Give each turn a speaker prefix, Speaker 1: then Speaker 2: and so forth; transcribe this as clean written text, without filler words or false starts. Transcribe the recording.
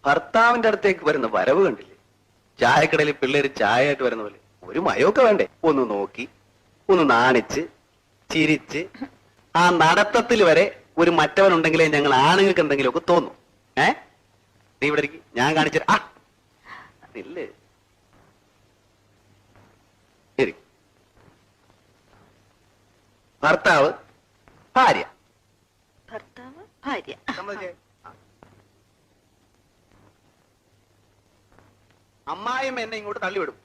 Speaker 1: ഭർത്താവിന്റെ അടുത്തേക്ക് വരുന്ന വരവ് കണ്ടില്ലേ? ചായക്കടയിൽ പിള്ളേര് ചായ ആയിട്ട് വരുന്ന പോലെ. ഒരു മയമൊക്കെ വേണ്ടേ? ഒന്ന് നോക്കി, ഒന്ന് നാണിച്ച്, ചിരിച്ച്, ആ നടത്തത്തിൽ വരെ ഒരു മറ്റവനുണ്ടെങ്കിലേ ഞങ്ങൾ ആണുങ്ങൾക്ക് എന്തെങ്കിലുമൊക്കെ തോന്നും. നീ ഇവിടെ ഇരിക്ക്, ഞാൻ കാണിച്ചു. ആ ഇല്ലേ, ഭർത്താവ് ഭാര്യ,
Speaker 2: ഭർത്താവ് ഭാര്യ.
Speaker 1: അമ്മായിയും എന്നെ ഇങ്ങോട്ട് തള്ളിവിടും.